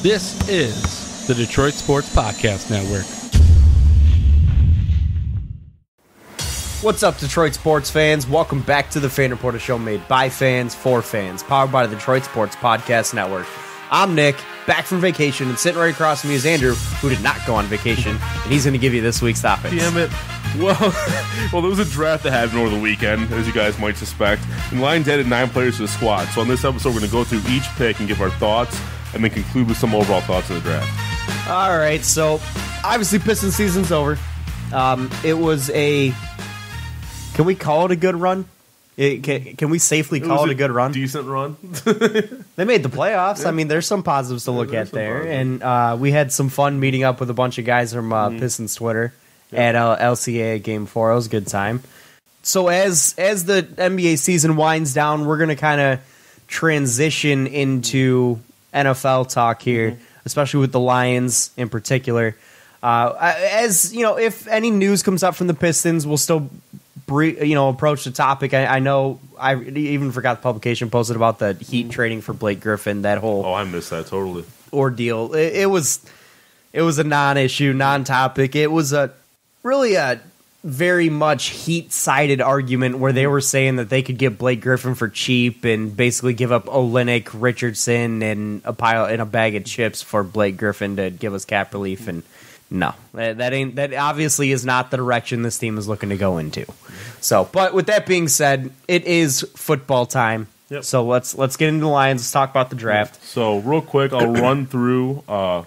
This is the Detroit Sports Podcast Network. What's up, Detroit sports fans? Welcome back to the Fan Reporter Show, made by fans for fans, powered by the Detroit Sports Podcast Network. I'm Nick, back from vacation, and sitting right across from me is Andrew, who did not go on vacation, and he's going to give you this week's topics. Damn it. Well, there was a draft that happened over the weekend, as you guys might suspect, and the Lions added 9 players to the squad. So on this episode, we're going to go through each pick and give our thoughts, and then conclude with some overall thoughts of the draft. All right, so obviously Pistons season's over. It was a... Can we call it a good run? Can we safely call it a good run? Decent run. They made the playoffs. Yeah. I mean, there's some positives to look at there. And we had some fun meeting up with a bunch of guys from Pistons Twitter at LCA Game 4. It was a good time. So as the NBA season winds down, we're going to kind of transition into NFL talk here, especially with the Lions in particular. As you know, if any news comes up from the Pistons, we'll still approach the topic. I know I even forgot the publication posted about the Heat trading for Blake Griffin. That whole I missed that totally ordeal. It was a non-issue, non-topic. It was really a very much Heat-sided argument where they were saying that they could get Blake Griffin for cheap and basically give up Olynyk, Richardson, and a bag of chips for Blake Griffin to give us cap relief. And no, that obviously is not the direction this team is looking to go into. So, but with that being said, it is football time. Yep. So let's get into the Lions. Let's talk about the draft. So real quick, I'll run through the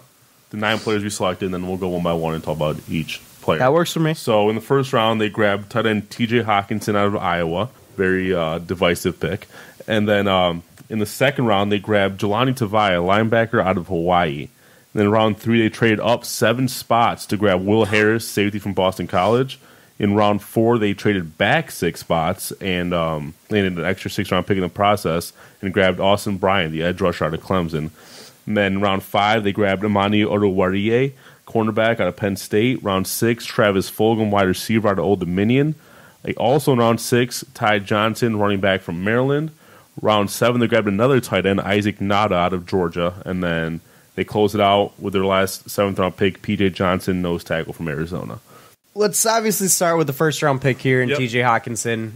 9 players we selected, and then we'll go one by one and talk about each player. That works for me. So in the first round, they grabbed tight end T.J. Hockenson out of Iowa. Very divisive pick. And then in the second round, they grabbed Jelani Tavai, a linebacker out of Hawaii. And then in round 3, they traded up 7 spots to grab Will Harris, safety from Boston College. In round 4, they traded back 6 spots and landed an extra 6th-round pick in the process and grabbed Austin Bryant, the edge rusher out of Clemson. And then in round 5, they grabbed Amani Oruwariye, cornerback out of Penn State. Round 6, Travis Fulgham, wide receiver out of Old Dominion. Also in round 6, Ty Johnson, running back from Maryland. Round 7, they grabbed another tight end, Isaac Nada out of Georgia. And then they closed it out with their last 7th-round pick, P.J. Johnson, nose tackle from Arizona. Let's obviously start with the first-round pick here in T.J. Hockenson.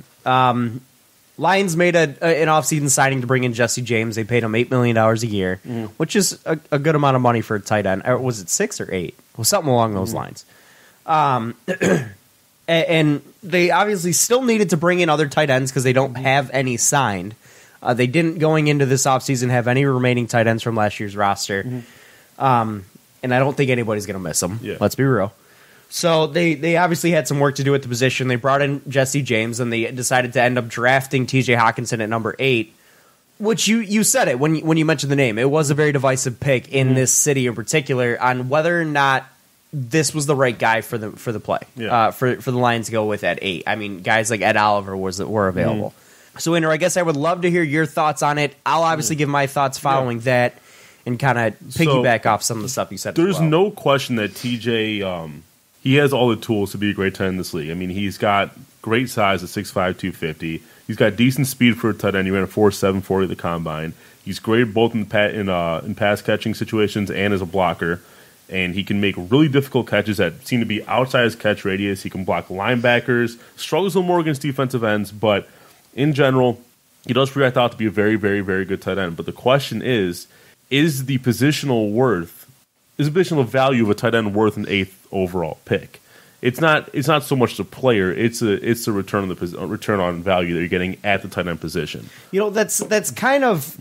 Lions made an offseason signing to bring in Jesse James. They paid him $8 million a year, which is a good amount of money for a tight end. Or was it 6 or 8? Well, something along those lines. And they obviously still needed to bring in other tight ends because they don't have any signed. They didn't, going into this offseason, have any remaining tight ends from last year's roster. And I don't think anybody's going to miss them. Yeah. Let's be real. So they obviously had some work to do at the position. They brought in Jesse James, and they decided to end up drafting T.J. Hockenson at number 8, which you said it when you mentioned the name. It was a very divisive pick in this city in particular on whether or not this was the right guy for the play, for the Lions to go with at 8. I mean, guys like Ed Oliver were available. So, Andrew, I guess I would love to hear your thoughts on it. I'll obviously give my thoughts following that and kind of piggyback off some of the stuff you said. There's no question that TJ, he has all the tools to be a great tight end in this league. I mean, he's got great size at 6'5", 250. He's got decent speed for a tight end. He ran a 4.7 40 at the combine. He's great both in pass catching situations and as a blocker. And he can make really difficult catches that seem to be outside his catch radius. He can block linebackers, struggles a little more against defensive ends, but in general, he does project out to be a very, very, very good tight end. But the question is the positional value of a tight end worth an 8th overall pick? It's not so much the player; it's the return on value that you're getting at the tight end position. You know, that's kind of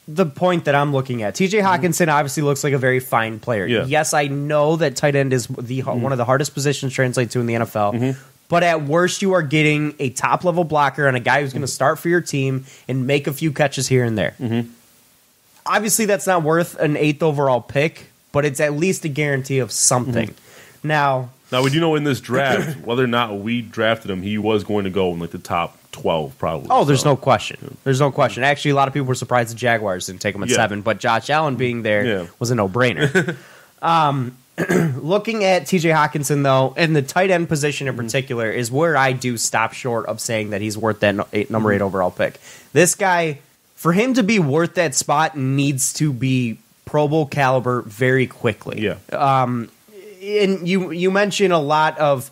the point that I'm looking at. T.J. Hockenson obviously looks like a very fine player. Yeah. Yes, I know that tight end is one of the hardest positions to translate to in the NFL. But at worst, you are getting a top-level blocker and a guy who's going to start for your team and make a few catches here and there. Obviously, that's not worth an 8th overall pick, but it's at least a guarantee of something. Now, we do know in this draft, whether or not we drafted him, he was going to go in like the top 12 probably. Oh, there's no question. There's no question. Actually, a lot of people were surprised the Jaguars didn't take him at 7, but Josh Allen being there was a no-brainer. Looking at T.J. Hockenson, though, and the tight end position in particular, is where I do stop short of saying that he's worth that number 8 overall pick. This guy, for him to be worth that spot, needs to be Pro Bowl caliber very quickly. Yeah. And you mentioned a lot of,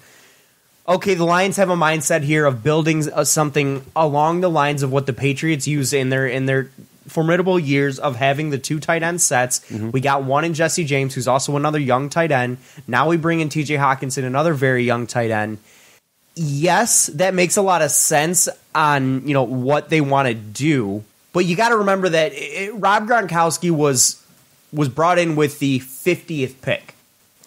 okay, the Lions have a mindset here of building something along the lines of what the Patriots use in their formidable years of having the 2 tight end sets. We got one in Jesse James, who's also another young tight end. Now we bring in TJ Hawkinson, another very young tight end. Yes, that makes a lot of sense on what they want to do, but you got to remember that Rob Gronkowski was brought in with the 50th pick.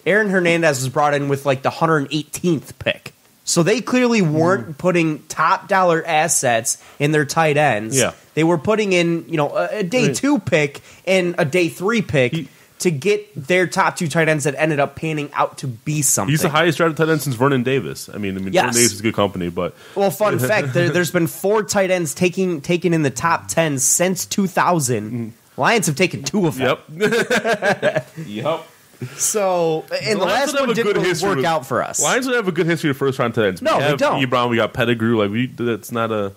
Aaron Hernandez was brought in with like the 118th pick. So they clearly weren't putting top dollar assets in their tight ends. Yeah. They were putting in, a day 2 pick and a day 3 pick to get their top 2 tight ends that ended up panning out to be something. He's the highest drafted tight end since Vernon Davis. I mean, Yes. Vernon Davis is a good company, but fun fact: there's been 4 tight ends taken in the top 10 since 2000. Lions have taken 2 of them. Yep. Yep. So, and the last one didn't really work out for us. Lions would have a good history of first round tight ends. No, they don't. Ebron, we got Pettigrew. That's not a.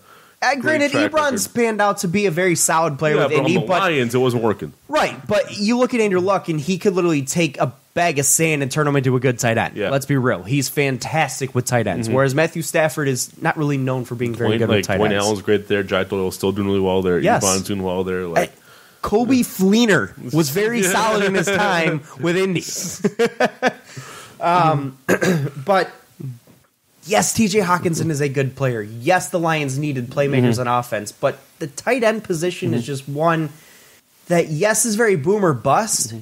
Granted, Ebron's panned out to be a very solid player with Indy, but Lions, it wasn't working. Right, but you look at Andrew Luck, and he could literally take a bag of sand and turn him into a good tight end. Yeah. Let's be real. He's fantastic with tight ends, whereas Matthew Stafford is not really known for being very good with tight ends. Dwayne Allen's great there. Jai Doyle's still doing really well there. Yes. Ebron's doing well there. Kobe Fleener was very solid in his time with Indy. But yes, TJ Hawkinson is a good player. Yes, the Lions needed playmakers on offense, but the tight end position is just one that, yes, is very boom or bust,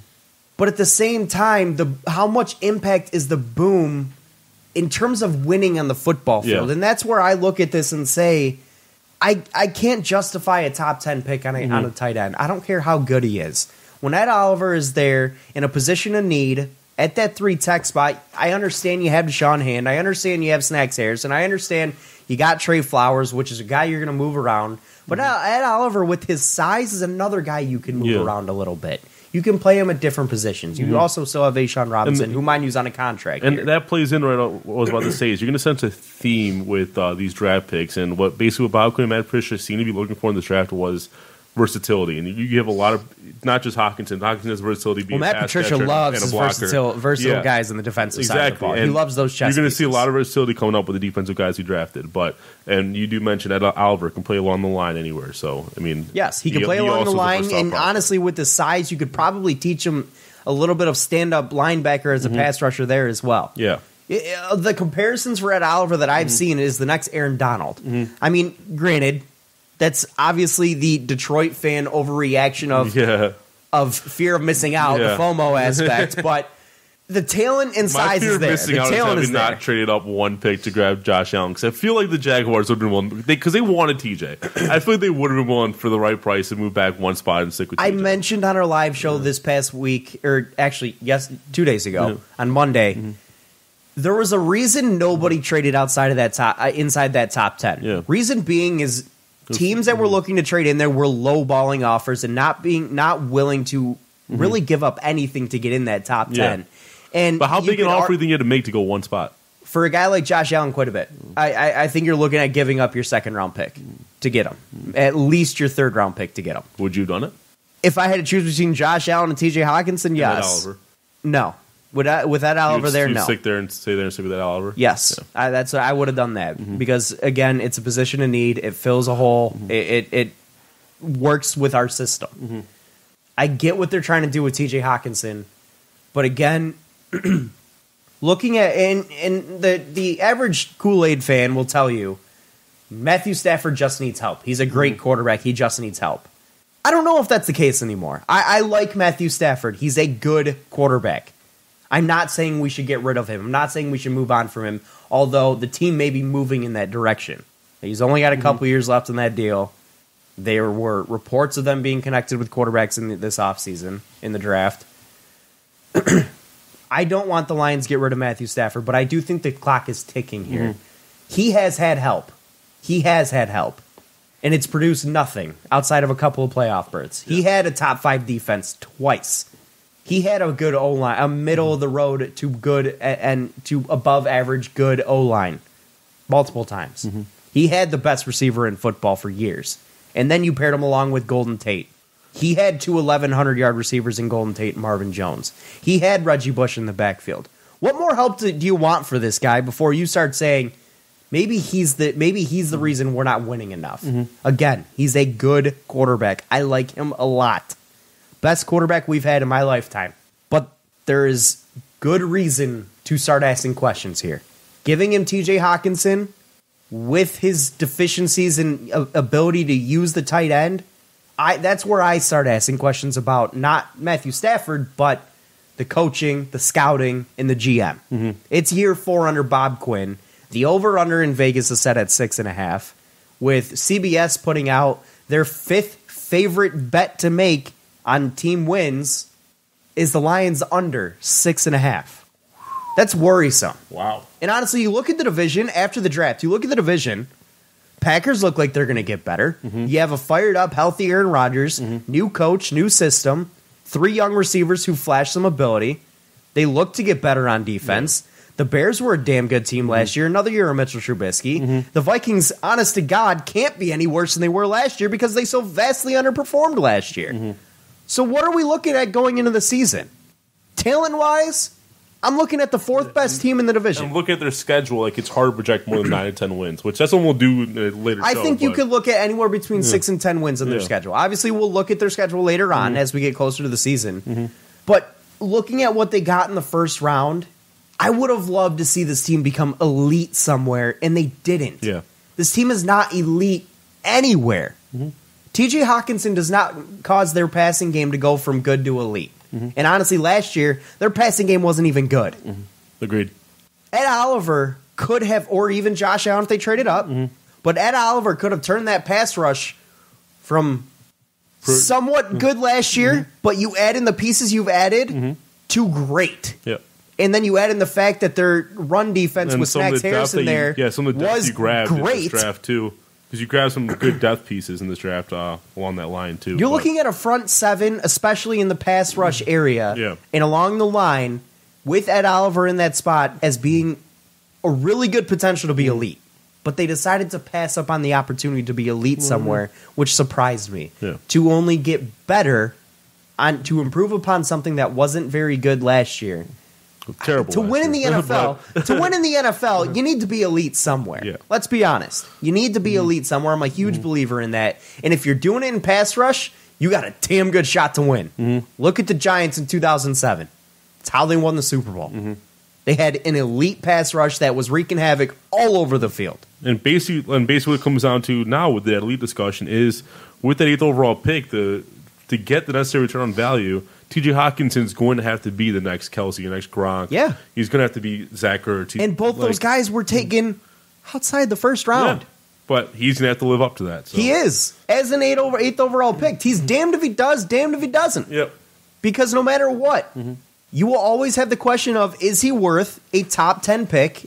but at the same time, how much impact is the boom in terms of winning on the football field? Yeah. And that's where I look at this and say, I can't justify a top 10 pick on a tight end. I don't care how good he is. When Ed Oliver is there in a position of need at that 3 tech spot, I understand you have Deshaun Hand. I understand you have Snacks Harris. And I understand you got Trey Flowers, which is a guy you're going to move around. But Ed Oliver, with his size, is another guy you can move around a little bit. You can play him at different positions. You also still have Ashawn Robinson, who mind you's on a contract. And here. that plays in right on what I was about to say is you're going to sense a theme with these draft picks. And what Bob Quinn and Matt Patricia seem to be looking for in this draft was versatility. And you have a lot of, not just Hawkinson. Hawkinson has versatility. Being Matt Patricia loves his versatile guys in the defensive side of the ball. He loves those chess You're going to pieces. see a lot of versatility coming up with the defensive guys he drafted. And you do mention that Oliver can play along the line anywhere. So, I mean. Yes, he can play along the line. And honestly, with the size, you could probably teach him a little bit of stand-up linebacker as a pass rusher there as well. Yeah. The comparisons for Ed Oliver that I've seen is the next Aaron Donald. I mean, granted, that's obviously the Detroit fan overreaction of fear of missing out, the FOMO aspect, but the talent and size is there. Missing the out talent is is there. not traded up 1 pick to grab Josh Allen because I feel like the Jaguars would have been willing because they wanted TJ. I feel like they would have been willing for the right price to move back 1 spot and stick with TJ. I mentioned on our live show this past week, or actually, 2 days ago on Monday. There was a reason nobody traded outside of that inside that top 10. Yeah. Reason being is teams that were looking to trade in there were lowballing offers and not willing to really give up anything to get in that top 10. But how big an offer do you think you had to make to go 1 spot? For a guy like Josh Allen, quite a bit. I think you're looking at giving up your 2nd round pick to get him. At least your 3rd round pick to get him. Would you have done it? If I had to choose between Josh Allen and TJ Hawkinson, yes. Oliver. No. With that Oliver there, you'd no. Stick there and stay there and stick with that Oliver? Yes, that's what I would have done that because again, it's a position of need. It fills a hole. It works with our system. I get what they're trying to do with TJ Hawkinson, but again, looking at and the average Kool-Aid fan will tell you Matthew Stafford just needs help. He's a great quarterback. He just needs help. I don't know if that's the case anymore. I like Matthew Stafford. He's a good quarterback. I'm not saying we should get rid of him. I'm not saying we should move on from him, although the team may be moving in that direction. He's only got a couple years left in that deal. There were reports of them being connected with quarterbacks in this offseason in the draft. I don't want the Lions to get rid of Matthew Stafford, but I do think the clock is ticking here. He has had help. And it's produced nothing outside of a couple of playoff berths. He had a top 5 defense twice. He had a good O-line, a middle of the road to good and to above average good O-line multiple times. He had the best receiver in football for years. And then you paired him along with Golden Tate. He had two 1,100-yard receivers in Golden Tate and Marvin Jones. He had Reggie Bush in the backfield. What more help do you want for this guy before you start saying maybe he's the reason we're not winning enough? Again, he's a good quarterback. I like him a lot. Best quarterback we've had in my lifetime. But there is good reason to start asking questions here. Giving him TJ Hawkinson with his deficiencies and ability to use the tight end, that's where I start asking questions about not Matthew Stafford, but the coaching, the scouting, and the GM. It's year 4 under Bob Quinn. The over-under in Vegas is set at 6.5, with CBS putting out their 5th favorite bet to make on team wins is the Lions under 6.5. That's worrisome. Wow. And honestly, you look at the division after the draft. You look at the division. Packers look like they're going to get better. You have a fired-up, healthy Aaron Rodgers, new coach, new system, 3 young receivers who flash some ability. They look to get better on defense. The Bears were a damn good team last year. Another year of Mitchell Trubisky. The Vikings, honest to God, can't be any worse than they were last year because they so vastly underperformed last year. So what are we looking at going into the season? Talent-wise, I'm looking at the 4th best team in the division. And look at their schedule. Like, it's hard to project more than 9 to 10 wins, which that's what we'll do in a later I show, think you could look at anywhere between 6 and 10 wins in their schedule. Obviously, we'll look at their schedule later on as we get closer to the season. But looking at what they got in the first round, I would have loved to see this team become elite somewhere, and they didn't. Yeah. This team is not elite anywhere. TJ Hawkinson does not cause their passing game to go from good to elite. And honestly, last year, their passing game wasn't even good. Agreed. Ed Oliver could have, or even Josh Allen if they traded up, but Ed Oliver could have turned that pass rush from somewhat good last year, but you add in the pieces you've added to great. Yep. And then you add in the fact that their run defense with Snacks Harrison there some of the depth was you grabbed in great. this draft, too. Because you grabbed some good depth pieces in this draft along that line, too. You're looking at a front 7, especially in the pass rush area, and along the line, with Ed Oliver in that spot as being a really good potential to be elite. But they decided to pass up on the opportunity to be elite somewhere, which surprised me. To only get better, to improve upon something that wasn't very good last year. Terrible. To win in the NFL, you need to be elite somewhere. Let's be honest. You need to be elite somewhere. I'm a huge believer in that. And if you're doing it in pass rush, you got a damn good shot to win. Look at the Giants in 2007. It's how they won the Super Bowl. They had an elite pass rush that was wreaking havoc all over the field. And basically what it comes down to now with the elite discussion is with that 8th overall pick, to get the necessary return on value, TJ Hawkinson's going to have to be the next Kelsey, the next Gronk. Yeah. He's going to have to be Zach Ertz. And both those guys were taken outside the first round. Yeah. But he's going to have to live up to that. So. He is. As an 8th overall pick. He's damned if he does, damned if he doesn't. Yep. Because no matter what, you will always have the question of, is he worth a top 10 pick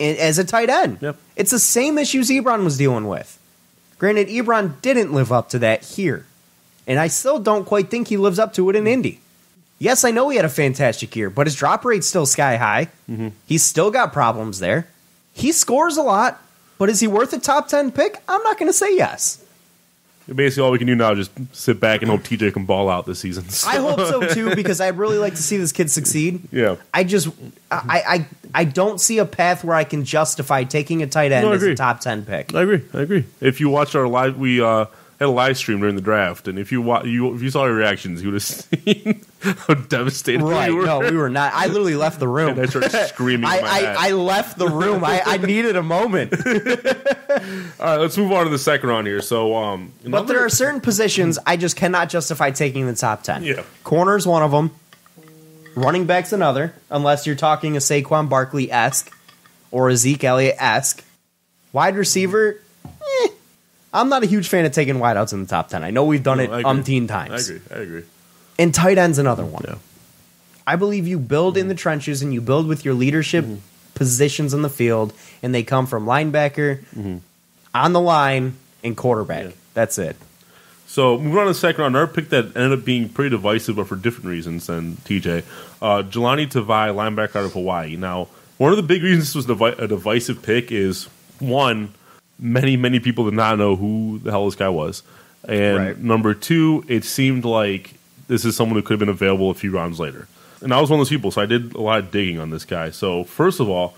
as a tight end? Yep. It's the same issues Ebron was dealing with. Granted, Ebron didn't live up to that here. And I still don't quite think he lives up to it in Indy. Yes, I know he had a fantastic year, but his drop rate's still sky high. He's still got problems there. He scores a lot, but is he worth a top 10 pick? I'm not going to say yes. Basically, all we can do now is just sit back and hope TJ can ball out this season. I hope so, too, because I'd really like to see this kid succeed. Yeah. I don't see a path where I can justify taking a tight end as a top 10 pick. I agree. If you watched our live, we had a live stream during the draft, and if you saw our reactions, you would have seen how devastated we were. No, we were not. I literally left the room. And I started screaming. I left the room. I needed a moment. All right, let's move on to the second round here. So, but there are certain positions I just cannot justify taking the top 10. Yeah, corner's one of them. Running back's another, unless you're talking a Saquon Barkley-esque or a Zeke Elliott-esque. Wide receiver. I'm not a huge fan of taking wideouts in the top 10. I know we've done it umpteen times. I agree. And tight end's another one. Yeah. I believe you build in the trenches and you build with your leadership positions in the field, and they come from linebacker, on the line, and quarterback. Yeah. That's it. So moving on to the second round, another pick that ended up being pretty divisive, but for different reasons than TJ. Jelani Tavai, linebacker out of Hawaii. Now, one of the big reasons this was a divisive pick is, one, many people did not know who the hell this guy was. And number two, it seemed like this is someone who could have been available a few rounds later. And I was one of those people, so I did a lot of digging on this guy. So first of all,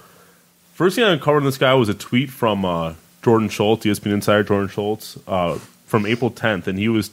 first thing I uncovered on this guy was a tweet from Jordan Schultz, ESPN insider Jordan Schultz, from April 10th, and he was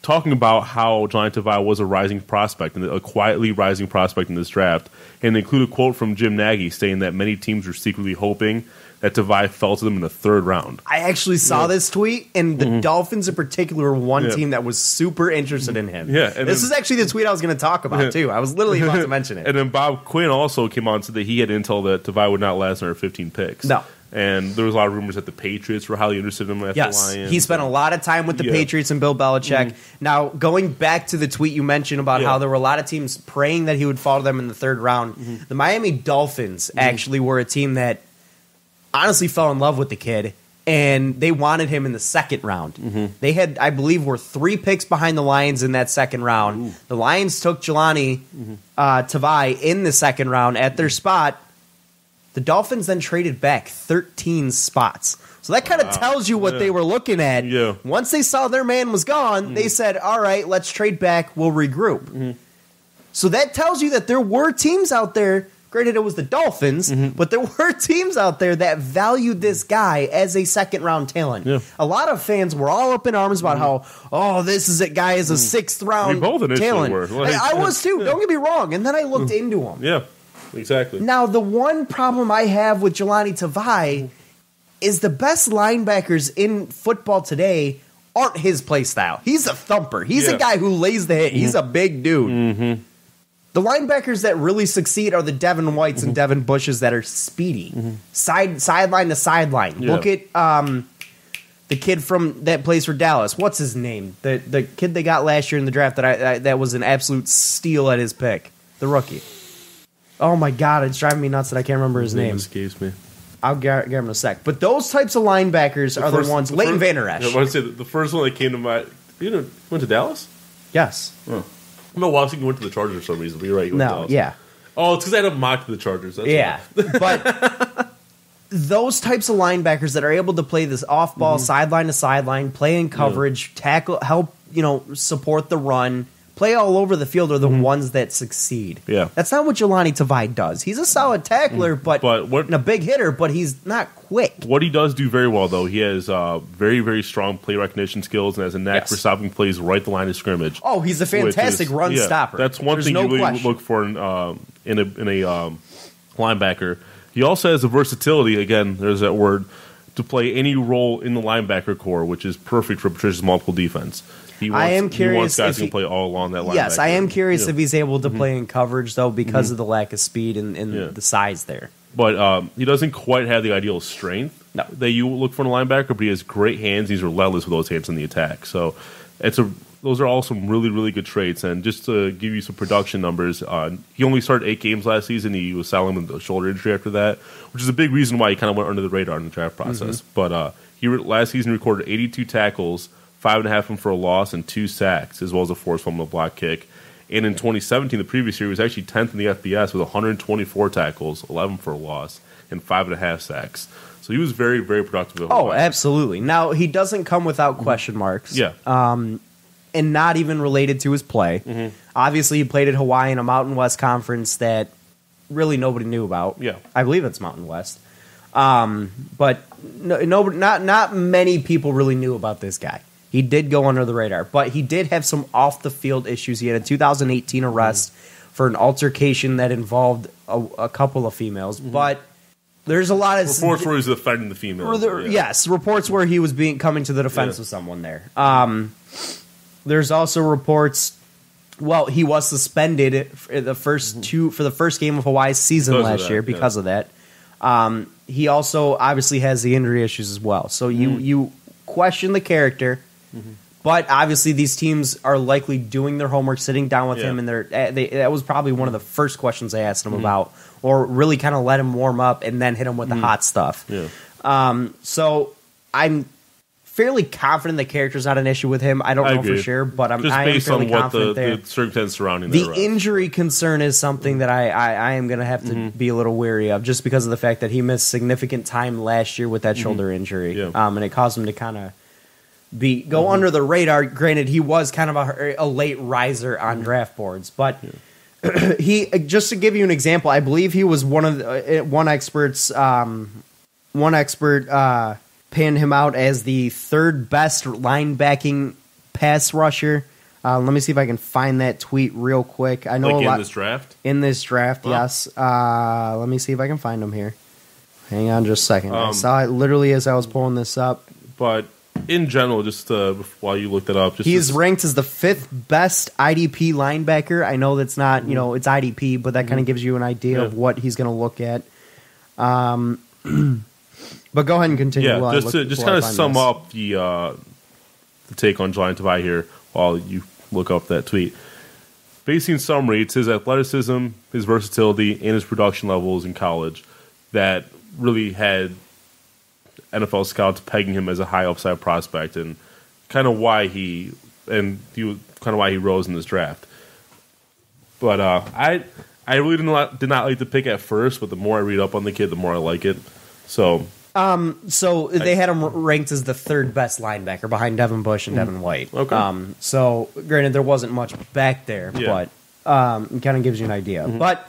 talking about how Jelani Tavai was a rising prospect, and a quietly rising prospect in this draft. And they include a quote from Jim Nagy stating that many teams were secretly hoping that Tavai fell to them in the third round. I actually saw this tweet, and the Dolphins in particular were one team that was super interested in him. Yeah, and this is actually the tweet I was going to talk about, too. I was literally about to mention it. And then Bob Quinn also came out and said that he had intel that Tavai would not last under 15 picks. No. And there was a lot of rumors that the Patriots were highly interested in him at the Lions. He spent a lot of time with the Patriots and Bill Belichick. Now, going back to the tweet you mentioned about how there were a lot of teams praying that he would fall to them in the third round, the Miami Dolphins actually were a team that honestly fell in love with the kid, and they wanted him in the second round. They had, I believe, were 3 picks behind the Lions in that second round. The Lions took Jelani Tavai in the second round at their spot. The Dolphins then traded back 13 spots. So that kind of tells you what they were looking at. Yeah. Once they saw their man was gone, they said, all right, let's trade back. We'll regroup. So that tells you that there were teams out there, granted it was the Dolphins, but there were teams out there that valued this guy as a second-round talent. Yeah. A lot of fans were all up in arms about how, this is a guy as a sixth-round both initially talent. were. Like, I was too, don't get me wrong. And then I looked into him. Yeah, exactly. Now, the one problem I have with Jelani Tavai is the best linebackers in football today aren't his play style. He's a thumper. He's a guy who lays the hit. He's a big dude. The linebackers that really succeed are the Devin Whites and Devin Bushes that are speedy. Sideline to sideline. Yeah. Look at the kid that plays for Dallas. What's his name? The kid they got last year in the draft that was an absolute steal at his pick. The rookie. Oh my God, it's driving me nuts that I can't remember his name. Escapes me. I'll get him in a sec. But those types of linebackers are the ones. Leighton Vander Esch. I want to say the first one that came to mind. You went to Dallas? Yes. Oh. No, Washington went to the Chargers for some reason. But you're right. You went to Dallas. Yeah. Oh, it's because I had a mock to the Chargers. That's Right. But those types of linebackers that are able to play this off-ball, sideline to sideline, play in coverage, tackle, help, support the run, play all over the field are the ones that succeed. Yeah. That's not what Jelani Tavai does. He's a solid tackler, and a big hitter, but he's not quick. What he does do very well, though, he has very, very strong play recognition skills and has a knack for stopping plays right at the line of scrimmage. Oh, he's a fantastic run stopper. That's one thing you really look for in a linebacker. He also has the versatility, again, there's that word, to play any role in the linebacker core, which is perfect for Patricia's multiple defense. He wants guys who can play all along that linebacker. Yes, I am curious if he's able to play in coverage, though, because of the lack of speed and the size there. But he doesn't quite have the ideal strength that you look for in a linebacker, but he has great hands. He's relentless with those hands in the attack. So those are all some really, really good traits. And just to give you some production numbers, he only started 8 games last season. He was silent with a shoulder injury after that, which is a big reason why he kind of went under the radar in the draft process. But last season recorded 82 tackles, 5.5 of them for a loss, and 2 sacks, as well as a forced fumble block kick. And in 2017, the previous year, he was actually 10th in the FBS with 124 tackles, 11 for a loss, and 5.5 sacks. So he was very, very productive. Oh, absolutely. Now, he doesn't come without question marks. Yeah. And not even related to his play. Obviously, he played at Hawaii in a Mountain West conference that really nobody knew about. Yeah. I believe it's Mountain West. But not many people really knew about this guy. He did go under the radar, but he did have some off-the-field issues. He had a 2018 arrest for an altercation that involved a couple of females, but there's a lot of reports where he was defending the females. Yes, reports where he was coming to the defense of someone there. There's also reports. Well, he was suspended for the first game of Hawaii's season last year because of that. He also obviously has the injury issues as well. So you question the character. But obviously, these teams are likely doing their homework, sitting down with him, and that was probably one of the first questions they asked him about, or really kind of let him warm up and then hit him with the hot stuff. Yeah. So I'm fairly confident the character's not an issue with him. I don't know for sure, but I am fairly confident there. The circumstances surrounding the injury concern is something that I am going to have to be a little wary of, just because of the fact that he missed significant time last year with that shoulder injury, and it caused him to kind of go under the radar. Granted, he was kind of a late riser on draft boards, but he, just to give you an example, I believe he was one expert pinned him out as the third best linebacking pass rusher. Let me see if I can find that tweet real quick. I know in this draft. In this draft, yes. Let me see if I can find him here. Hang on just a second. I saw it literally as I was pulling this up. But in general, just while you looked it up, he's ranked as the 5th best IDP linebacker. I know that's not, it's IDP, but that kind of gives you an idea of what he's going to look at. But go ahead and continue. Yeah, just kind of sum up the take on Jelani Tavai here while you look up that tweet. Basing summary, it's his athleticism, his versatility, and his production levels in college that really had NFL scouts pegging him as a high upside prospect, and kind of why he rose in this draft. But I really did not like the pick at first, but the more I read up on the kid, the more I like it. So they had him ranked as the 3rd best linebacker behind Devin Bush and Devin White. Okay. So granted, there wasn't much back there, but it kind of gives you an idea. But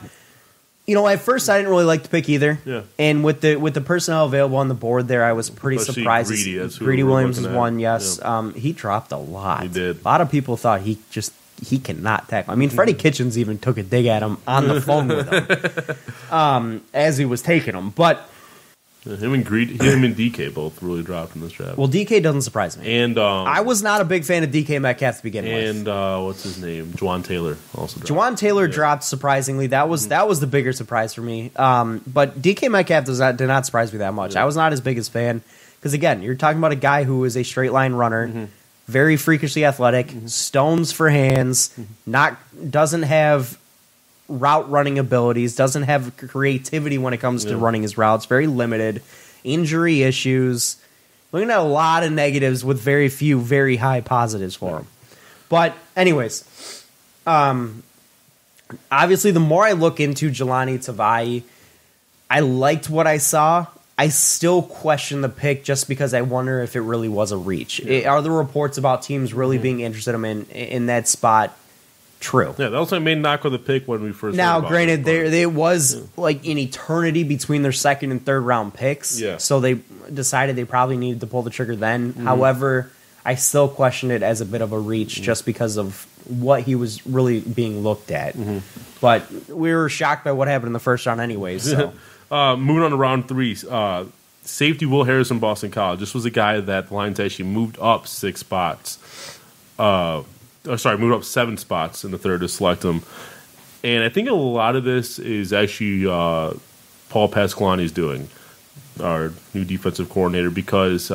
at first I didn't really like the pick either. Yeah. And with the personnel available on the board there, I was pretty surprised. Greedy Williams is one. Yes. Yeah. He dropped a lot. He did. A lot of people thought he cannot tackle. I mean, Freddie Kitchens even took a dig at him on the phone with him as he was taking him, but. Him and DK both really dropped in this draft. Well, DK doesn't surprise me. And I was not a big fan of DK Metcalf to begin with. And what's his name? Juwan Taylor also dropped. Juwan Taylor dropped surprisingly. That was the bigger surprise for me. But DK Metcalf did not surprise me that much. I was not his biggest fan because, again, you're talking about a guy who is a straight line runner, very freakishly athletic, stones for hands, doesn't have route running abilities, doesn't have creativity when it comes to running his routes, very limited, injury issues, looking at a lot of negatives with very few very high positives for him. But anyways, obviously the more I look into Jelani Tavai, I liked what I saw. I still question the pick just because I wonder if it really was a reach. Are the reports about teams really being interested in that spot true? Yeah, that was my main knock on the pick when we first. Now, granted, there was like an eternity between their 2nd and 3rd round picks. Yeah. So they decided they probably needed to pull the trigger then. However, I still question it as a bit of a reach just because of what he was really being looked at. But we were shocked by what happened in the 1st round anyways. So. Moving on to round 3, safety Will Harris from Boston College. This was a guy that the Lions actually moved up 6 spots. Moved up 7 spots in the 3rd to select him. And I think a lot of this is actually Paul Pasqualoni's doing, our new defensive coordinator, because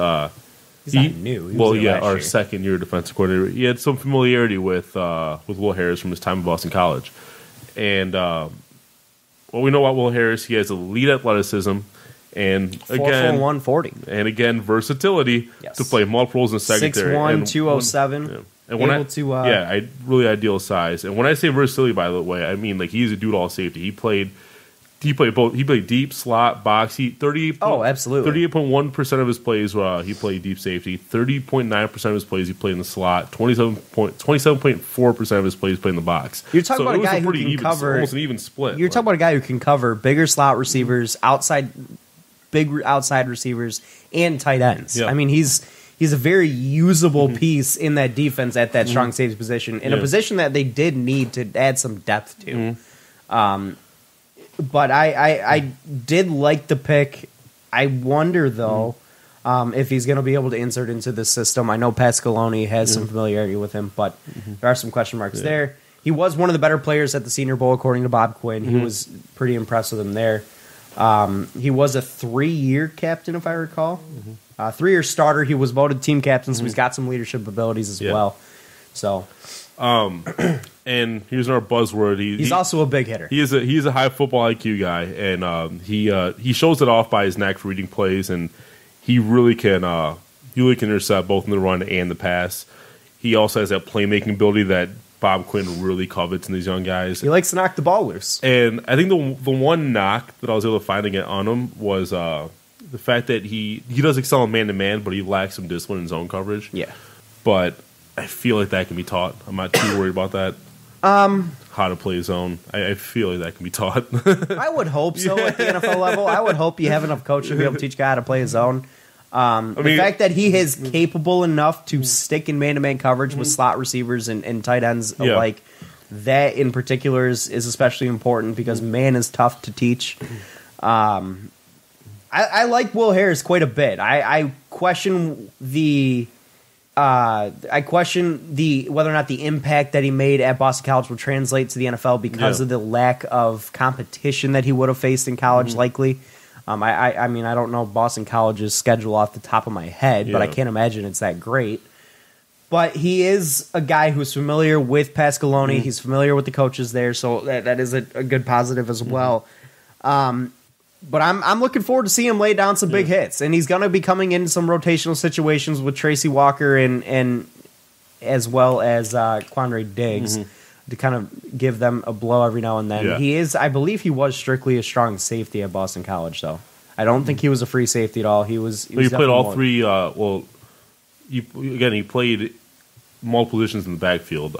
he's not new. He was our year. 2nd-year defensive coordinator. He had some familiarity with Will Harris from his time at Boston College. And what we know about Will Harris, he has elite athleticism. And again, 140. And again, versatility to play multiple roles in the secondary. 6'1", 207. Yeah. And I really ideal size. And when I say versatility, by the way, I mean like he's a do-it-all safety. He played both. He played deep, slot, box. Absolutely. 38.1% of his plays he played deep safety. 30.9% of his plays he played in the slot. 27.4% of his plays played in the box. You're talking about a guy who can cover almost an even split. You're talking about a guy who can cover bigger slot receivers, big outside receivers, and tight ends. Yeah. I mean, he's a very usable piece in that defense at that strong safety position, in a position that they did need to add some depth to. But I did like the pick. I wonder, though, if he's going to be able to insert into the system. I know Pasqualoni has some familiarity with him, but there are some question marks there. He was one of the better players at the Senior Bowl, according to Bob Quinn. He was pretty impressed with him there. He was a 3-year captain, if I recall. 3-year starter. He was voted team captain, so he's got some leadership abilities as well. So, and here's our buzzword. He's also a big hitter. He's a high football IQ guy, and he shows it off by his knack for reading plays, and he really can intercept both in the run and the pass. He also has that playmaking ability that Bob Quinn really covets in these young guys. He likes to knock the ball loose. And I think the one knock that I was able to find on him was the fact that he does excel in man-to-man, but he lacks some discipline in zone coverage. Yeah. But I feel like that can be taught. I'm not too worried about that. How to play zone. I feel like that can be taught. I would hope so at the NFL level. I would hope you have enough coaches to be able to teach a guy how to play his zone. The fact that he is capable enough to stick in man-to-man coverage with slot receivers and tight ends alike, that in particular is especially important because man is tough to teach. I like Will Harris quite a bit. I question whether or not the impact that he made at Boston College will translate to the NFL because of the lack of competition that he would have faced in college, likely. I mean, I don't know Boston College's schedule off the top of my head, but I can't imagine it's that great. But he is a guy who's familiar with Pasqualoni. He's familiar with the coaches there, so that is a good positive as well. But I'm looking forward to seeing him lay down some big hits, and he's going to be coming into some rotational situations with Tracy Walker and as well as Quandre Diggs to kind of give them a blow every now and then. Yeah. He is, I believe, he was strictly a strong safety at Boston College, though. I don't think he was a free safety at all. He played all three. He played multiple positions in the backfield.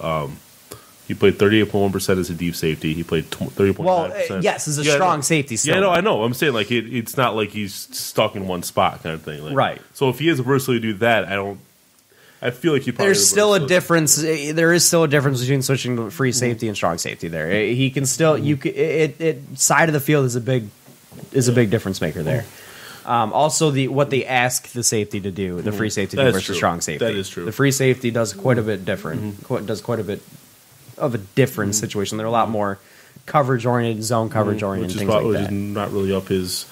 He played 38.1% as a deep safety. He played 30.9%. Well, yes, as a strong safety still. Yeah, I know. I'm saying like it's not like he's stuck in one spot kind of thing. Like, right. So if he has a versatility to do that, I feel like he probably there's still a difference. There is still a difference between switching to free safety and strong safety. There, he can still side of the field is a big difference maker there. Also, what they ask the safety to do, the free safety to do versus strong safety. That is true. The free safety does quite a bit different. Does quite a bit of a different situation. They're a lot more coverage oriented, zone coverage oriented, things like that. Which is not really up his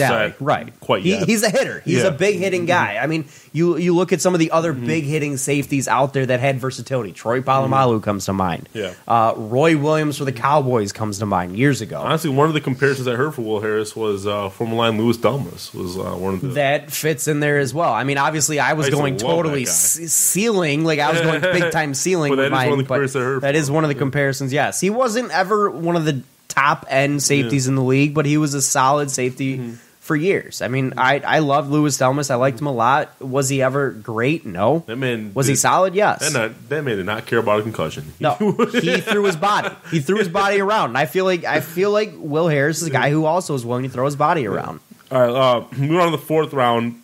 alley, right? Quite yet. He's a hitter. He's a big hitting guy. I mean, you look at some of the other big hitting safeties out there that had versatility. Troy Polamalu comes to mind. Yeah. Roy Williams for the Cowboys comes to mind years ago. Honestly, one of the comparisons I heard for Will Harris was former line Louis Delmas was one of the that fits in there as well. I mean, obviously, I was going totally ceiling, like I was going big time ceiling. But that is one of the comparisons. Yes, he wasn't ever one of the top end safeties in the league, but he was a solid safety for years. I mean, I love Louis Delmas. I liked him a lot. Was he ever great? No. That man was he solid? Yes. That man did not care about a concussion. No, he threw his body. He threw his body around. And I feel like Will Harris is a guy who also is willing to throw his body around. All right, moving on to the fourth round.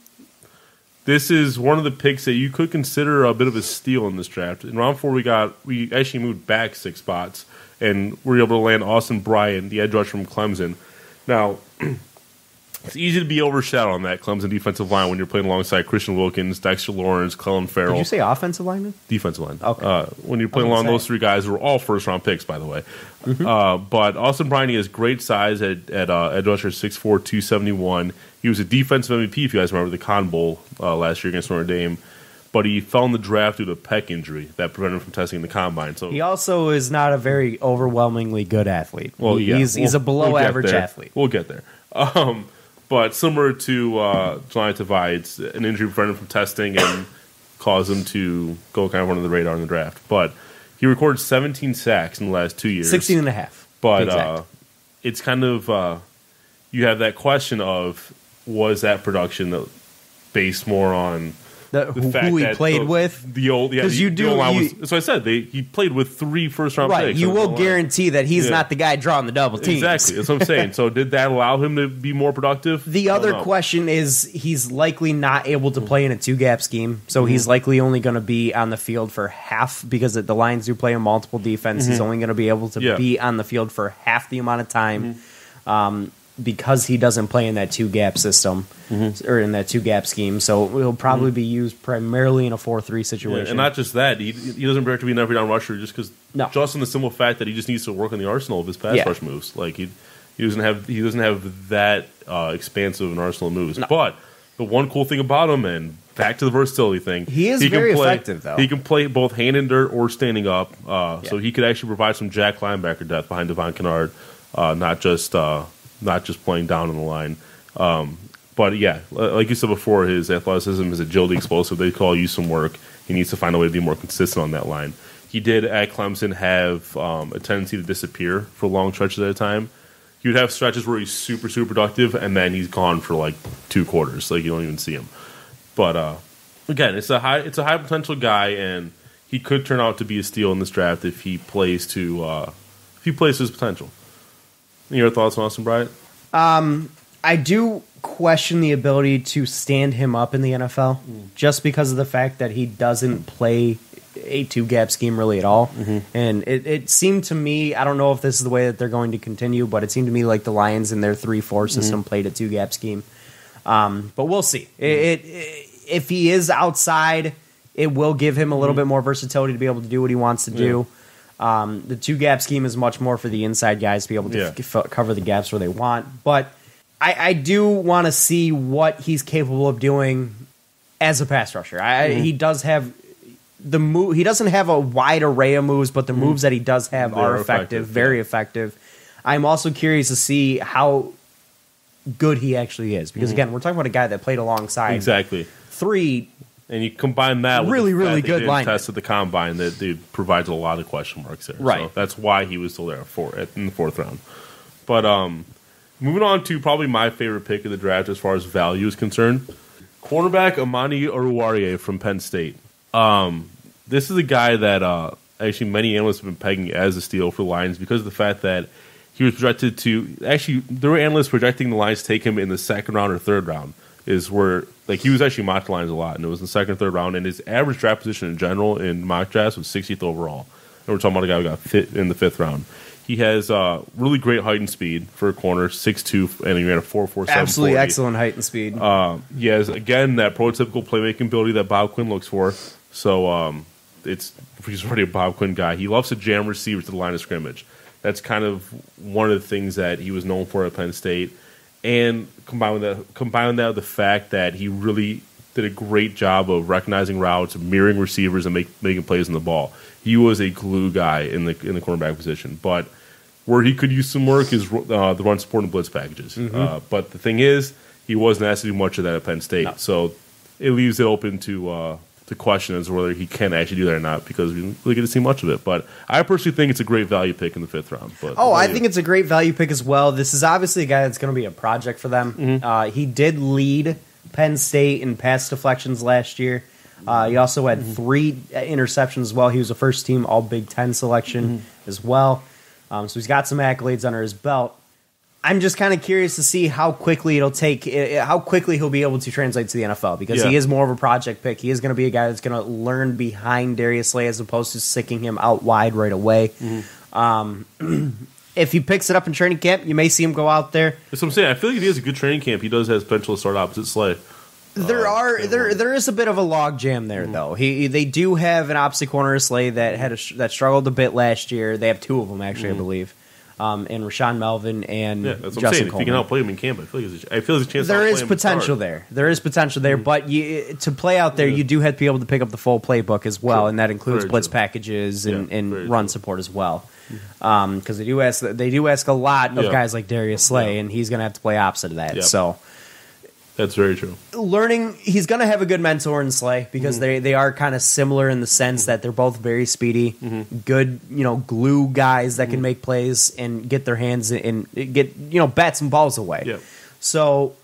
This is one of the picks that you could consider a bit of a steal in this draft. In round 4, we actually moved back 6 spots, and we were able to land Austin Bryant, the edge rusher from Clemson. Now, it's easy to be overshadowed on that Clemson defensive line when you're playing alongside Christian Wilkins, Dexter Lawrence, Clellan Ferrell. Did you say offensive lineman? Defensive line. Okay. When you're playing along those 3 guys who are all first-round picks, by the way. But Austin Bryant has great size at edge rusher, 6'4", 271. He was a defensive MVP, if you guys remember, the Cotton Bowl last year against Notre Dame. But he fell in the draft due to a pec injury that prevented him from testing the combine. So he also is not a very overwhelmingly good athlete. Well, he's a below-average athlete. We'll get there. But similar to Jelani Tavai, it's an injury prevented him from testing and caused him to go kind of under the radar in the draft. But he recorded 17 sacks in the last 2 years. 16 and a half. But it's kind of you have that question of, was that production based more on who he played with? The old, yeah. That's what I said. He played with 3 first-round picks. Right, you will guarantee that he's not the guy drawing the double teams. Exactly, that's what I'm saying. So did that allow him to be more productive? The other question is he's likely not able to play in a 2-gap scheme, so he's likely only going to be on the field for half, because the Lions do play a multiple defense. He's only going to be able to be on the field for half the amount of time. Because he doesn't play in that 2-gap system or in that 2-gap scheme, so he'll probably be used primarily in a 4-3 situation. Yeah, and not just that, he doesn't have to be an every down rusher just in the simple fact that he just needs to work on the arsenal of his pass rush moves. Like he doesn't have that expansive an arsenal of moves. No. But the one cool thing about him, and back to the versatility thing, he is very effective though. He can play both hand in dirt or standing up, so he could actually provide some jack linebacker depth behind Devon Kennard, not just playing down on the line. But yeah, like you said before, his athleticism, his agility, explosive, they call you some work. He needs to find a way to be more consistent on that line. He did at Clemson have a tendency to disappear for long stretches at a time. he would have stretches where he's super, super productive, and then he's gone for like 2 quarters. Like, you don't even see him. But again, it's a high potential guy, and he could turn out to be a steal in this draft if he plays to his potential. Your thoughts on Austin Bryant? I do question the ability to stand him up in the NFL just because of the fact that he doesn't play a 2-gap scheme really at all. And it seemed to me, I don't know if this is the way that they're going to continue, but it seemed to me like the Lions in their 3-4 system played a 2-gap scheme. But we'll see. If he is outside, it will give him a little bit more versatility to be able to do what he wants to do. The 2-gap scheme is much more for the inside guys to be able to cover the gaps where they want. But I do want to see what he's capable of doing as a pass rusher. He does have the move. He doesn't have a wide array of moves, but the moves that he does have are effective, very effective. I'm also curious to see how good he actually is, because again, we're talking about a guy that played alongside 3. And you combine that with really, the really fact good that line test at the combine, that dude provides a lot of question marks there. Right. So that's why he was still there in the 4th round. But moving on to probably my favorite pick of the draft as far as value is concerned, cornerback Amani Oruwariye from Penn State. This is a guy that actually many analysts have been pegging as a steal for the Lions because of the fact that he was projected to – actually, there were analysts projecting the Lions to take him in the 2nd round or 3rd round. Is where, like, he was actually mocked lines a lot, and it was in the 2nd, 3rd round, and his average draft position in general in mock drafts was 60th overall. And we're talking about a guy who got fit in the 5th round. He has really great height and speed for a corner, 6'2", and he ran a 4.47. Absolutely excellent height and speed. He has, again, that prototypical playmaking ability that Bob Quinn looks for. So he's already a Bob Quinn guy. He loves to jam receivers to the line of scrimmage. That's kind of one of the things that he was known for at Penn State. And combine that with the fact that he really did a great job of recognizing routes, mirroring receivers, and making plays on the ball. He was a glue guy in the cornerback position. But where he could use some work is the run support and blitz packages. But the thing is, he wasn't asked to do much of that at Penn State. No. So it leaves it open to question as to whether he can actually do that or not, because we didn't really get to see much of it. But I personally think it's a great value pick in the 5th round. But I think it's a great value pick as well. This is obviously a guy that's going to be a project for them. He did lead Penn State in pass deflections last year. He also had 3 interceptions as well. He was a first-team All-Big Ten selection as well. So he's got some accolades under his belt. I'm just kind of curious to see how quickly he'll be able to translate to the NFL, because he is more of a project pick. He is going to be a guy that's going to learn behind Darius Slay as opposed to sicking him out wide right away. If he picks it up in training camp, you may see him go out there. That's what I'm saying. I feel like if he has a good training camp, he does have potential to start opposite Slay. There is a bit of a log jam there, though. They do have an opposite corner Slay that struggled a bit last year. They have 2 of them actually, I believe. And Rashawn Melvin and that's what Justin I'm saying. Coleman. If you can help play him in camp, I feel like there's a chance. There is potential there. There is potential there, but to play out there, you do have to be able to pick up the full playbook as well, and that includes blitz packages and run support as well. Because they do ask a lot of guys like Darius Slay, and he's going to have to play opposite of that. So that's very true. He's going to have a good mentor in Slay, because they are kind of similar in the sense that they're both very speedy, good, glue guys that can make plays and get their hands and get, bats and balls away. So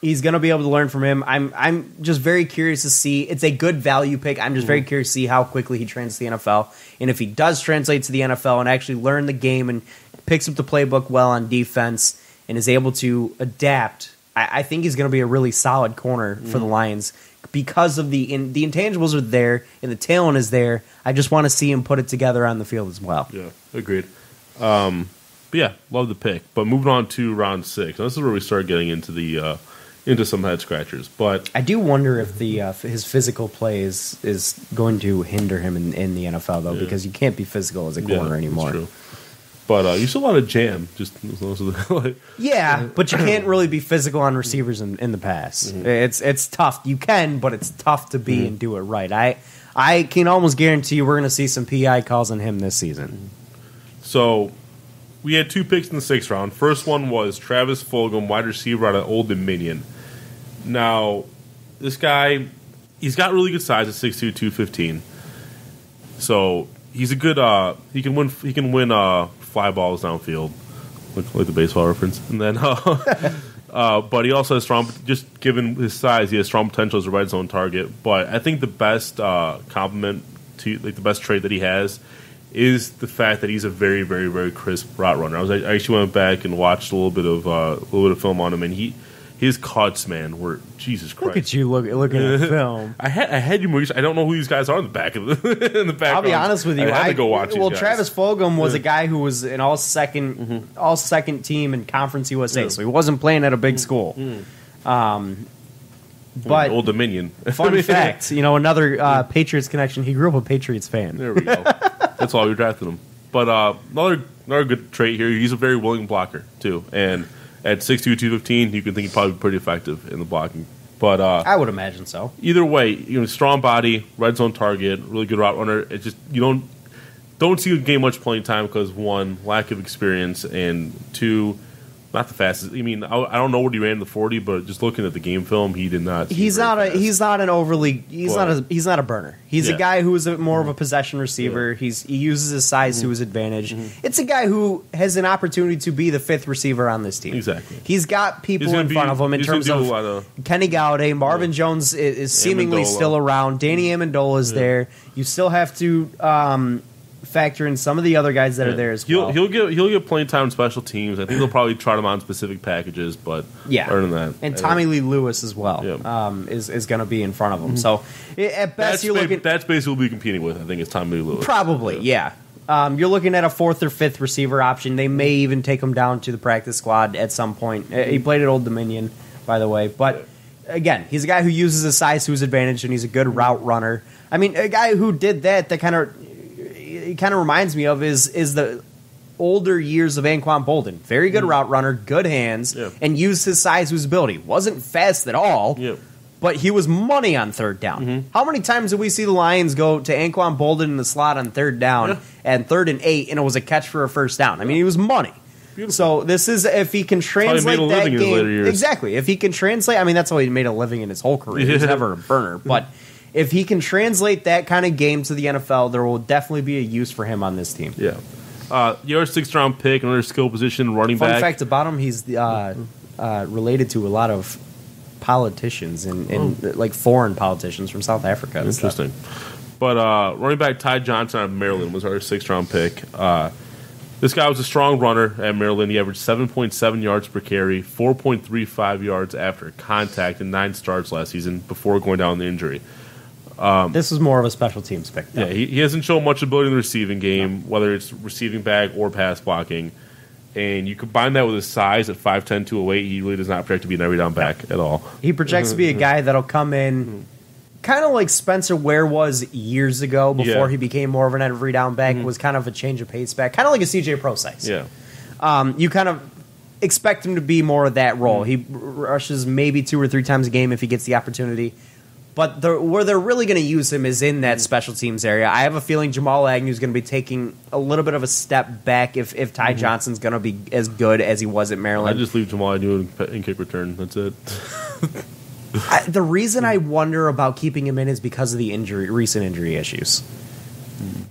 he's going to be able to learn from him. I'm just very curious to see. It's a good value pick. I'm just very curious to see how quickly he translates to the NFL, and if he does translate to the NFL and actually learn the game and picks up the playbook well on defense and is able to adapt. I think he's going to be a really solid corner for the Lions, because of the intangibles are there and the talent is there. I just want to see him put it together on the field as well. Yeah, agreed. But yeah, love the pick. But moving on to round 6, this is where we start getting into into some head scratchers. But I do wonder if his physical play is going to hinder him in the NFL, though, because you can't be physical as a corner anymore. That's true. But you still want to jam. But you can't really be physical on receivers in the pass. It's tough. You can, but it's tough to be and do it right. I can almost guarantee you we're going to see some PI calls on him this season. So we had 2 picks in the 6th round. First one was Travis Fulgham, wide receiver out of Old Dominion. Now, this guy, he's got really good size at 6'2", 215. So he's a good. He can win fly balls downfield. like the baseball reference. And then, but he also has strong. Just given his size, he has strong potential as a red zone target. But I think the best compliment to the best trait that he has is the fact that he's a very, very, very crisp route runner. I actually went back and watched a little bit of film on him, and his cuts, man, were Jesus Christ. Look at you looking at film. I had you. I don't know who these guys are in the back of the in the back. I'll be honest with you. I had to go watch. Well, these guys. Travis Fulgham was a guy who was an all second team in Conference USA, so he wasn't playing at a big school. But Old Dominion. Fun fact, another Patriots connection. He grew up a Patriots fan. There we go. That's why we drafted him. But another good trait here. He's a very willing blocker too, and at 6'2", 215, you can think he'd probably be pretty effective in the blocking. But I would imagine so. Either way, strong body, red zone target, really good route runner. It's just you don't see him gain much playing time because one, lack of experience, and two, not the fastest. I mean, I don't know what he ran in the 40, but just looking at the game film, he did not. He's not a burner. He's a guy who is more of a possession receiver. Yeah. He uses his size to his advantage. It's a guy who has an opportunity to be the fifth receiver on this team. Exactly. He's got people in front of him in terms of Kenny Galladay. Marvin Jones is seemingly still around. Danny Amendola is there. You still have to factor in some of the other guys that are there as well. He'll get playing time in special teams. I think they'll probably trot him on specific packages, but other than that, and Tommy Lee Lewis as well is going to be in front of him. So at best, that's basically we'll be competing with. I think is Tommy Lee Lewis. Probably, yeah. You're looking at a fourth or fifth receiver option. They may even take him down to the practice squad at some point. He played at Old Dominion, by the way, but again, he's a guy who uses his size to his advantage, and he's a good route runner. I mean, a guy who did that kind of reminds me of is the older years of Anquan Bolden. Very good route runner, good hands, and used his size to his ability. Wasn't fast at all, but he was money on third down. How many times did we see the Lions go to Anquan Bolden in the slot on third down and 3rd and 8, and it was a catch for a first down? I mean, he was money. Beautiful. So this is if he can translate that game. Exactly. If he can translate, I mean, that's how he made a living in his whole career. He was never a burner, but if he can translate that kind of game to the NFL, there will definitely be a use for him on this team. Yeah. Your 6th round pick, another skill position, running back. Fun fact about him, he's related to a lot of politicians and like foreign politicians from South Africa. Interesting. But running back Ty Johnson out of Maryland was our 6th round pick. This guy was a strong runner at Maryland. He averaged 7.7 yards per carry, 4.35 yards after contact, and 9 starts last season before going down with the injury. This is more of a special teams pick, though. Yeah, he hasn't shown much ability in the receiving game, whether it's receiving back or pass blocking. And you combine that with his size at 5'10", 208, he really does not project to be an every down back at all. He projects to be a guy that'll come in kind of like Spencer Ware was years ago before he became more of an every down back, was kind of a change of pace back, kind of like a CJ Procise. Yeah. You kind of expect him to be more of that role. He rushes maybe 2 or 3 times a game if he gets the opportunity. But where they're really going to use him is in that special teams area. I have a feeling Jamal Agnew is going to be taking a little bit of a step back if Ty Johnson's going to be as good as he was at Maryland. I just leave Jamal Agnew in kick return. That's it. The reason I wonder about keeping him in is because of the recent injury issues.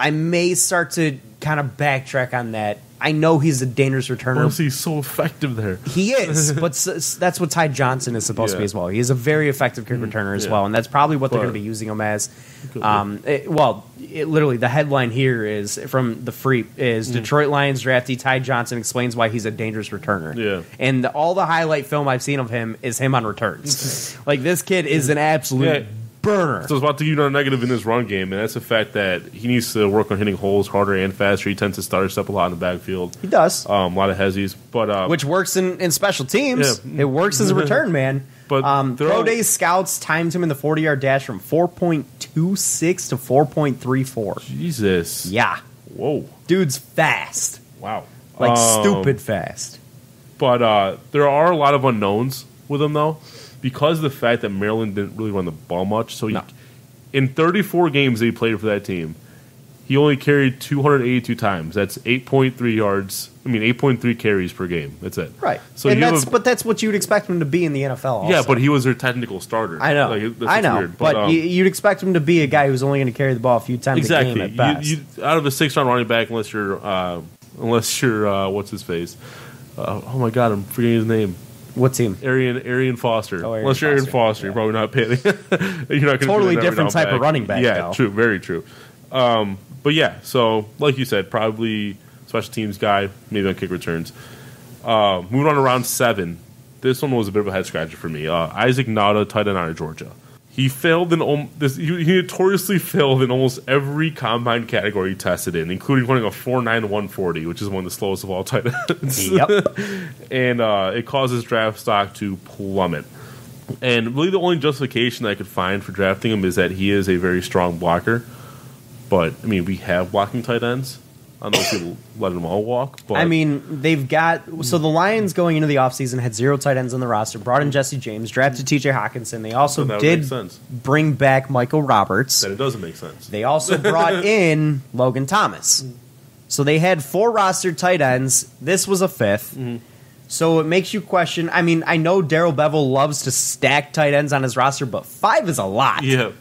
I may start to kind of backtrack on that. I know he's a dangerous returner. Why is he so effective there? He is, but that's what Ty Johnson is supposed to be as well. He is a very effective kick returner as well, and that's probably what they're going to be using him as. Literally, the headline here is from the Free is Detroit Lions draftee Ty Johnson explains why he's a dangerous returner. Yeah, and all the highlight film I've seen of him is him on returns. Like this kid is an absolute burner. So I was about to give you another negative in his run game, and that's the fact that he needs to work on hitting holes harder and faster. He tends to stutter step a lot in the backfield. He does. A lot of hezzies, but which works in special teams. Yeah. It works as a return man. But Pro Day scouts timed him in the 40-yard dash from 4.26 to 4.34. Jesus. Yeah. Whoa. Dude's fast. Wow. Like stupid fast. But there are a lot of unknowns with him, though, because of the fact that Maryland didn't really run the ball much. So in 34 games that he played for that team, he only carried 282 times. That's 8.3 yards. I mean, 8.3 carries per game. That's it. Right. So but that's what you'd expect him to be in the NFL also. Yeah, but he was their technical starter. I know. I know. Weird. But you'd expect him to be a guy who's only going to carry the ball a few times a game at best. Out of a 6-round running back, unless you're what's his face? oh my God, I'm forgetting his name. What team? Arian Foster. Oh, Unless you're Arian Foster, yeah. You're probably not paying. You're not going to Totally different type of running back. Yeah, though. true, very true. But yeah, so like you said, probably special teams guy, maybe on kick returns. Moving on to round 7. This one was a bit of a head scratcher for me. Isaac Nauta, tight end out of Georgia. He failed he notoriously failed in almost every combine category he tested in, including running a 4.9 140, which is one of the slowest of all tight ends. Yep. And it caused his draft stock to plummet. And really the only justification that I could find for drafting him is that he is a very strong blocker. But, I mean, we have blocking tight ends. I don't know if you let them all walk. But I mean, they've got... So the Lions going into the offseason had 0 tight ends on the roster, brought in Jesse James, drafted T.J. Hawkinson. They also did bring back Michael Roberts. That it doesn't make sense. They also brought in Logan Thomas. So they had 4 roster tight ends. This was a 5th. Mm-hmm. So it makes you question... I mean, I know Darrell Bevel loves to stack tight ends on his roster, but 5 is a lot. Yeah.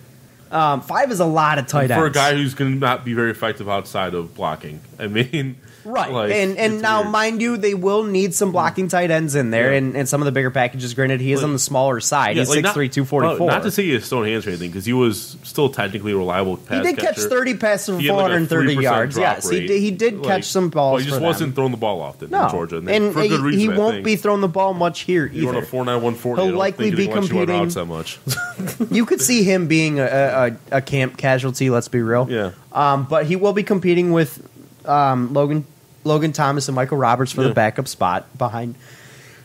5 is a lot of tight ends. For a guy who's going to not be very effective outside of blocking. I mean... Right. Like, and now, weird. Mind you, they will need some blocking tight ends in there and some of the bigger packages. Granted, he is on the smaller side. He's 6'3", 244. Not to say he has stone hands or anything, because he was still technically a reliable pass catcher. He did catch 30 passes for 430 yards. Yes, he did catch some balls. But he just wasn't throwing the ball often in Georgia. And for good reason, he won't be throwing the ball much here either. He run a 4.9 140. He'll likely be competing. That much. You could see him being a camp casualty, let's be real. Yeah. But he will be competing with Logan Thomas and Michael Roberts for the backup spot behind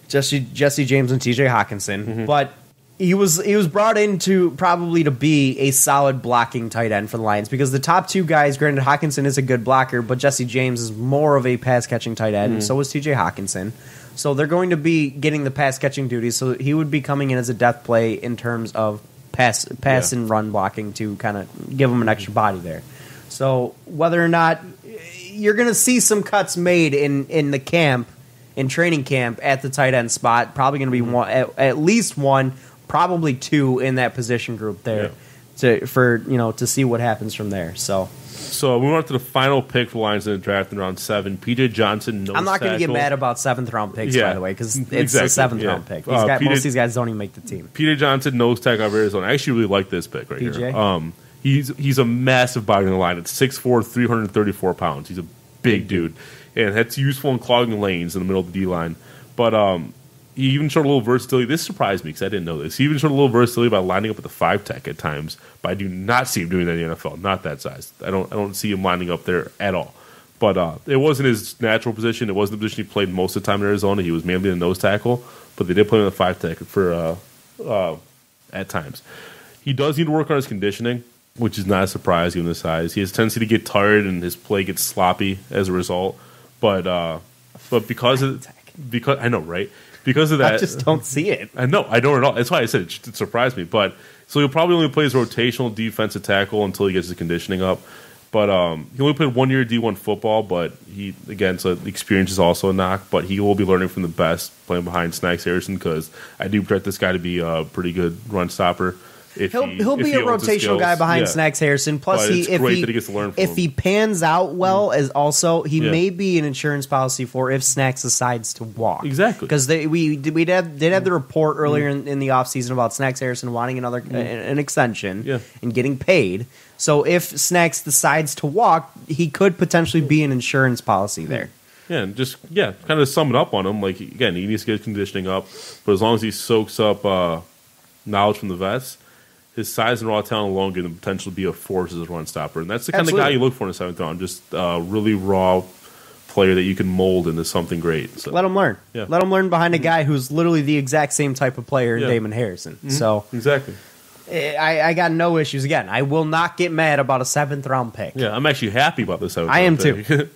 Jesse James and T.J. Hawkinson. Mm-hmm. But he was brought in to be a solid blocking tight end for the Lions because the top 2 guys, granted Hawkinson is a good blocker, but Jesse James is more of a pass-catching tight end, and so is T.J. Hawkinson. So they're going to be getting the pass-catching duties, so he would be coming in as a death play in terms of pass and run blocking to kind of give him an extra body there. So whether or not... You're going to see some cuts made in the camp, in training camp at the tight end spot. Probably going to be one, at least one, probably 2 in that position group there, to see what happens from there. So we went to the final pick for the Lions in the draft in round 7. P.J. Johnson. I'm not going to get mad about 7th round picks, by the way, because it's a 7th round pick. Most of these guys don't even make the team. P.J. Johnson, nose tackle of Arizona. I actually really like this pick right here. He's a massive body in the line. It's 6'4", 334 pounds. He's a big dude. And that's useful in clogging lanes in the middle of the D-line. But he even showed a little versatility. This surprised me because I didn't know this. He even showed a little versatility by lining up with the 5-tech at times. But I do not see him doing that in the NFL. Not that size. I don't see him lining up there at all. But it wasn't his natural position. It wasn't the position he played most of the time in Arizona. He was mainly a nose tackle. But they did play him in the 5-tech for at times. He does need to work on his conditioning, which is not a surprise given the size. He has a tendency to get tired and his play gets sloppy as a result. But because I know, right? Because of that, I just don't see it. I know, I don't at all. That's why I said it surprised me. But so he'll probably only play his rotational defensive tackle until he gets his conditioning up. But he only played 1 year D1 football. But so the experience is also a knock. But he will be learning from the best playing behind Snacks Harrison because I do project this guy to be a pretty good run stopper. He'll be a rotational guy behind Snacks Harrison. Plus, if he pans out well, as also he may be an insurance policy for if Snacks decides to walk. Exactly, because we did have the report earlier in the offseason about Snacks Harrison wanting an extension and getting paid. So if Snacks decides to walk, he could potentially be an insurance policy there. Yeah, and just kind of sum it up on him. Like again, he needs to get his conditioning up, but as long as he soaks up knowledge from the vets. His size and raw talent alone can potentially be a force as a run stopper. And that's the kind of guy you look for in the 7th round. Just a really raw player that you can mold into something great. So. Let him learn. Yeah. Let him learn behind a guy who's literally the exact same type of player in Damon Harrison. Mm-hmm. So exactly. I got no issues. Again, I will not get mad about a 7th round pick. Yeah, I'm actually happy about the 7th round pick. I am too.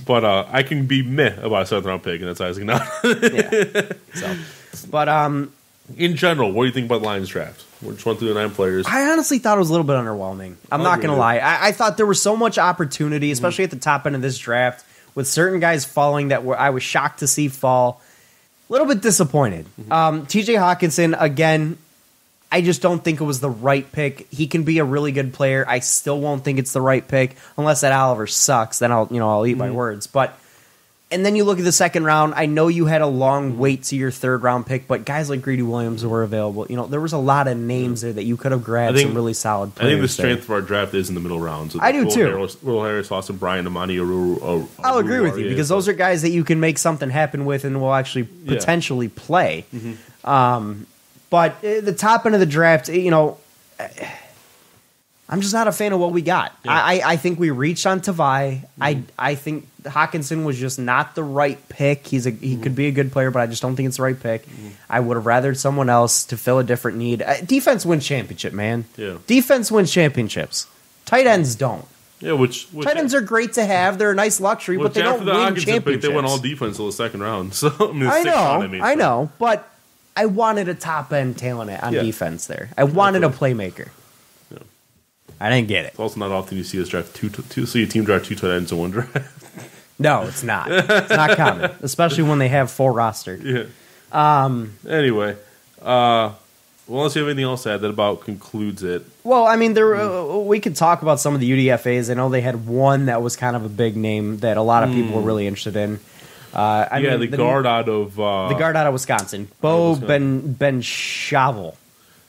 But I can be meh about a 7th round pick, and that's Isaac Nauta. But in general, what do you think about Lions draft? We just went through the 9 players. I honestly thought it was a little bit underwhelming. I'm not going to lie. I thought there was so much opportunity, especially at the top end of this draft, with certain guys falling that I was shocked to see fall. A little bit disappointed. T.J. Hawkinson, again, I just don't think it was the right pick. He can be a really good player. I still won't think it's the right pick unless that Oliver sucks. Then I'll eat my words. But And then you look at the second round. I know you had a long wait to your third round pick, but guys like Greedy Williams were available. There was a lot of names there that you could have grabbed some really solid players. I think the strength of our draft is in the middle rounds. I do too. Will Harris, Austin Bryant, Amani Aruru. I'll agree with you because those are guys that you can make something happen with and will actually potentially play. But the top end of the draft, I'm just not a fan of what we got. Yeah. I think we reached on Tavai. I think Hawkinson was just not the right pick. He could be a good player, but I just don't think it's the right pick. I would have rathered someone else to fill a different need. Defense wins championship, man. Yeah. Defense wins championships. Tight ends don't. Yeah, which tight ends are great to have. They're a nice luxury, but they don't win championships. Pick, they went all defense till the second round. So I know, but I wanted a top end talent on defense there. I wanted a playmaker. I didn't get it. It's also not often you see us draft see a team draft two tight ends in one draft. No, it's not. It's not common, especially when they have full roster. Yeah. Anyway, unless you have anything else to add, that about concludes it. Well, I mean, we could talk about some of the UDFAs. I know they had one that was kind of a big name that a lot of people were really interested in. The guard out of Wisconsin, Bo Ben-Shavel.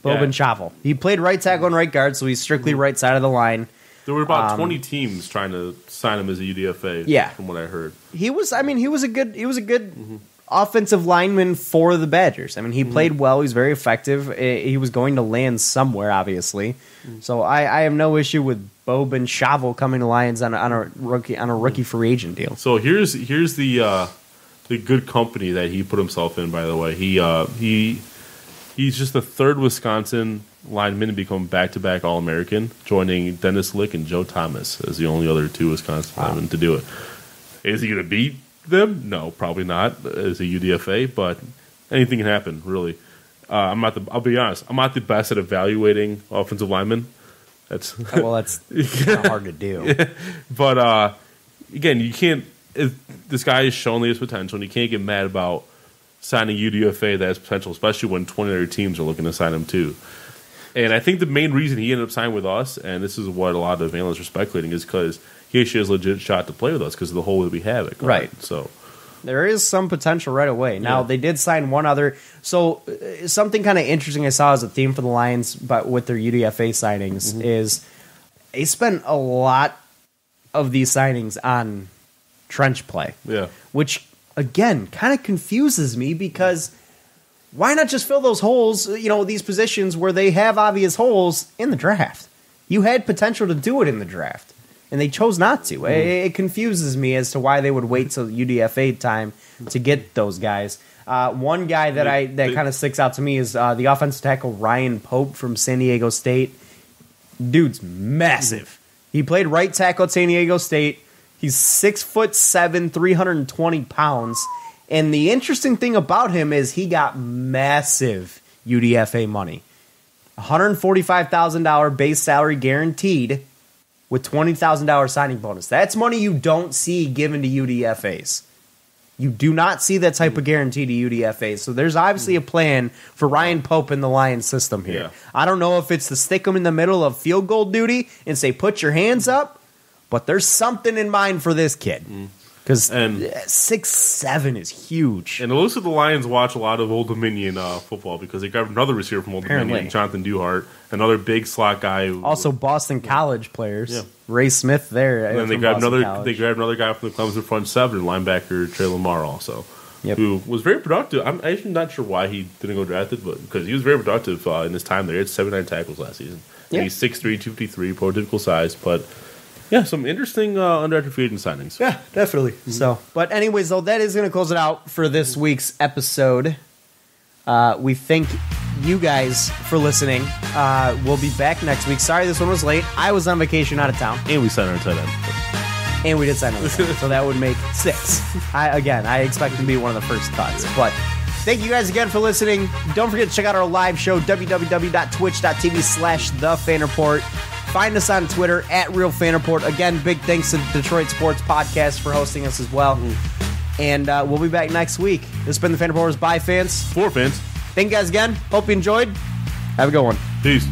Ben-Shavel. He played right tackle and right guard, so he's strictly right side of the line. There were about 20 teams trying to sign him as a UDFA. Yeah. From what I heard, he was a good offensive lineman for the Badgers. I mean, he played well. He's very effective. He was going to land somewhere, obviously. So I have no issue with Bo Ben-Shavel coming to Lions on a rookie free agent deal. So here's the good company that he put himself in. By the way, he's just the third Wisconsin lineman to become back-to-back All-American, joining Dennis Lick and Joe Thomas as the only other two Wisconsin linemen to do it. Is he going to beat them? No, probably not as a UDFA, but anything can happen, really. I'll be honest, I'm not the best at evaluating offensive linemen. That's kind of hard to do. But, again, you can't – this guy has shown his potential, and you can't get mad about signing UDFA that has potential, especially when 20 other teams are looking to sign him too. And I think the main reason he ended up signing with us, and this is what a lot of analysts are speculating, is because he actually has a legit shot to play with us because of the hole that we have at guard. Right. So there is some potential right away. Now, they did sign one other. So something kind of interesting I saw as a theme for the Lions, but with their UDFA signings, is they spent a lot of these signings on trench play. Yeah. Which, again, kind of confuses me because why not just fill those holes, these positions where they have obvious holes in the draft? You had potential to do it in the draft, and they chose not to. It confuses me as to why they would wait till UDFA time to get those guys. One guy that kind of sticks out to me is the offensive tackle Ryan Pope from San Diego State. Dude's massive. He played right tackle at San Diego State. He's 6'7", 320 pounds. And the interesting thing about him is he got massive UDFA money. $145,000 base salary guaranteed with $20,000 signing bonus. That's money you don't see given to UDFAs. You do not see that type of guarantee to UDFAs. So there's obviously a plan for Ryan Pope in the Lions system here. Yeah. I don't know if it's to stick him in the middle of field goal duty and say, put your hands up, but there's something in mind for this kid. Because 6'7" is huge. And it looks like the Lions watch a lot of Old Dominion football because they got another receiver from Old Dominion, Jonathan Duhart, another big slot guy. Also Boston College players. Yeah. Ray Smith there. And then they grabbed another guy from the Clemson front seven, linebacker Trey Lamar also, who was very productive. I'm actually not sure why he didn't go drafted, but because he was very productive in his time there. He had 79 tackles last season. Yeah. He's 6'3", 253, prototypical size, but... Yeah, some interesting undrafted free agent signings. Yeah, definitely. So, but anyways, though, that is going to close it out for this week's episode. We thank you guys for listening. We'll be back next week. Sorry this one was late. I was on vacation out of town. And we signed our tight end. And we did sign our tight end. So that would make 6. I expect to be one of the first thoughts. But thank you guys again for listening. Don't forget to check out our live show, www.twitch.tv/TheFanReport. Find us on Twitter @RealFanReport. Again, big thanks to the Detroit Sports Podcast for hosting us as well. And we'll be back next week. This has been the Fan Reporters by fans. For fans. Thank you guys again. Hope you enjoyed. Have a good one. Peace.